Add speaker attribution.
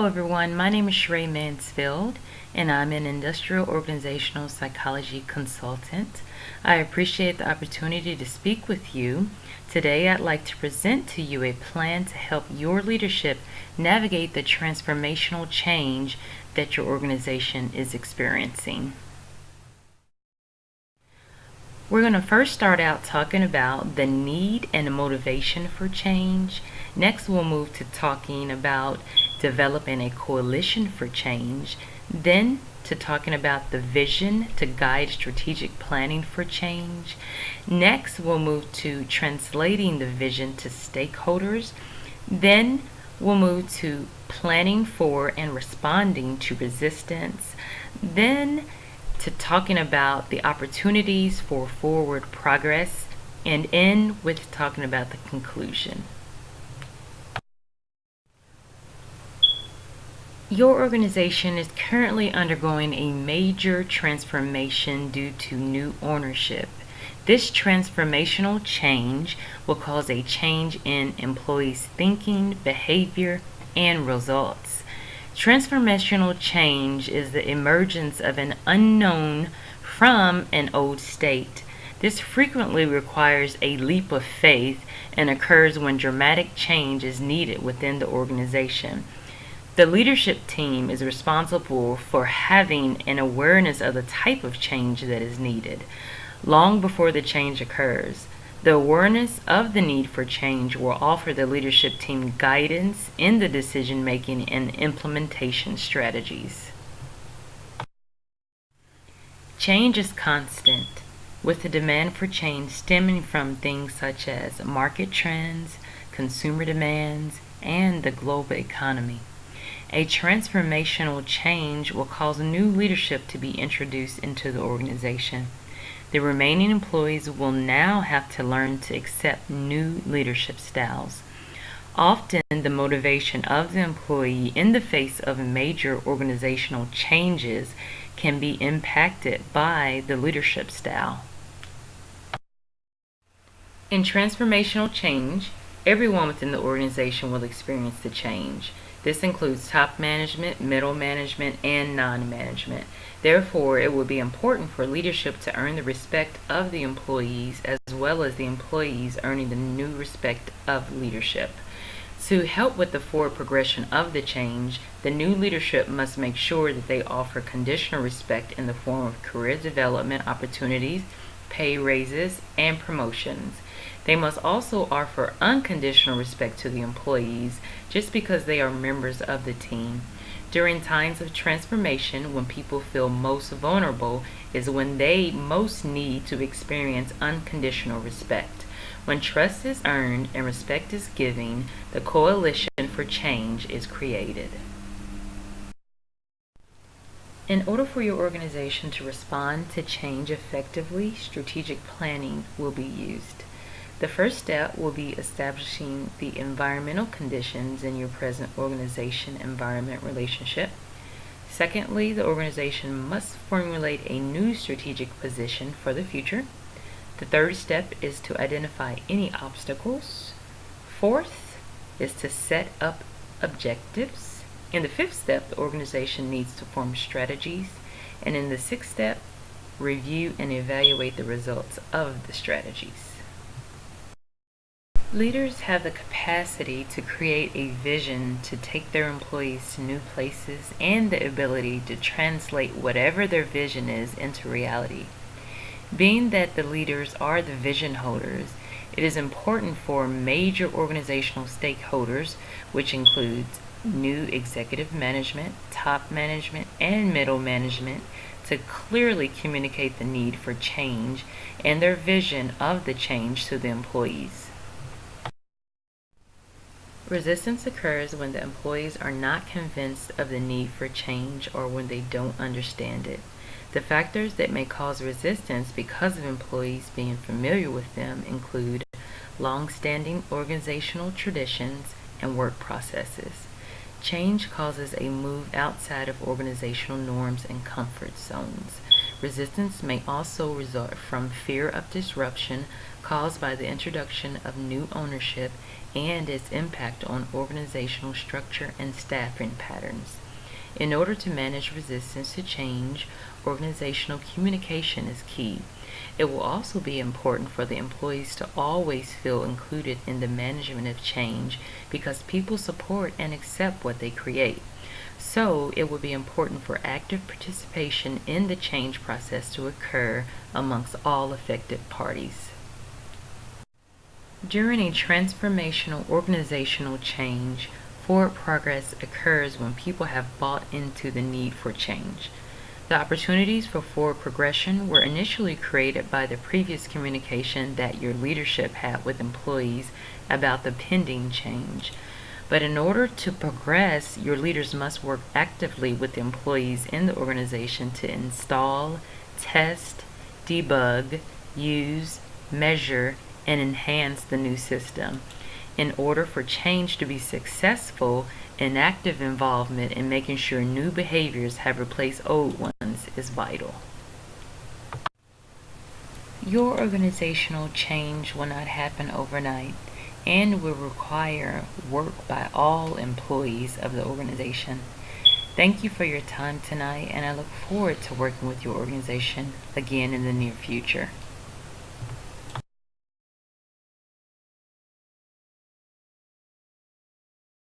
Speaker 1: Hello everyone, my name is Sheree Mansfield and I'm an industrial organizational psychology consultant. I appreciate the opportunity to speak with you. Today I'd like to present to you a plan to help your leadership navigate the transformational change that your organization is experiencing. We're going to first start out talking about the need and the motivation for change. Next, we'll move to talking about developing a coalition for change. Then to talking about the vision to guide strategic planning for change. Next, we'll move to translating the vision to stakeholders. Then we'll move to planning for and responding to resistance. Then to talking about the opportunities for forward progress, and end with talking about the conclusion. Your organization is currently undergoing a major transformation due to new ownership. This transformational change will cause a change in employees' thinking, behavior, and results. Transformational change is the emergence of an unknown from an old state. This frequently requires a leap of faith and occurs when dramatic change is needed within the organization. The leadership team is responsible for having an awareness of the type of change that is needed long before the change occurs. The awareness of the need for change will offer the leadership team guidance in the decision-making and implementation strategies. Change is constant, with the demand for change stemming from things such as market trends, consumer demands, and the global economy. A transformational change will cause new leadership to be introduced into the organization. The remaining employees will now have to learn to accept new leadership styles. Often, the motivation of the employee in the face of major organizational changes can be impacted by the leadership style. In transformational change, everyone within the organization will experience the change. This includes top management, middle management, and non-management. Therefore, it will be important for leadership to earn the respect of the employees as well as the employees earning the new respect of leadership. To help with the forward progression of the change, the new leadership must make sure that they offer conditional respect in the form of career development opportunities, pay raises, and promotions. They must also offer unconditional respect to the employees just because they are members of the team. During times of transformation, when people feel most vulnerable, is when they most need to experience unconditional respect. When trust is earned and respect is given, the coalition for change is created. In order for your organization to respond to change effectively, strategic planning will be used. The first step will be establishing the environmental conditions in your present organization-environment relationship. Secondly, the organization must formulate a new strategic position for the future. The third step is to identify any obstacles. Fourth is to set up objectives. In the fifth step, the organization needs to form strategies. And in the sixth step, review and evaluate the results of the strategies. Leaders have the capacity to create a vision to take their employees to new places and the ability to translate whatever their vision is into reality. Being that the leaders are the vision holders, it is important for major organizational stakeholders, which includes new executive management, top management, and middle management, to clearly communicate the need for change and their vision of the change to the employees. Resistance occurs when the employees are not convinced of the need for change or when they don't understand it. The factors that may cause resistance because of employees being familiar with them include long-standing organizational traditions and work processes. Change causes a move outside of organizational norms and comfort zones. Resistance may also result from fear of disruption caused by the introduction of new ownership and its impact on organizational structure and staffing patterns. In order to manage resistance to change, organizational communication is key. It will also be important for the employees to always feel included in the management of change because people support and accept what they create. So, it will be important for active participation in the change process to occur amongst all affected parties. During a transformational organizational change, forward progress occurs when people have bought into the need for change. The opportunities for forward progression were initially created by the previous communication that your leadership had with employees about the pending change. But in order to progress, your leaders must work actively with the employees in the organization to install, test, debug, use, measure, and enhance the new system. In order for change to be successful, an active involvement in making sure new behaviors have replaced old ones is vital. Your organizational change will not happen overnight and will require work by all employees of the organization. Thank you for your time tonight, and I look forward to working with your organization again in the near future.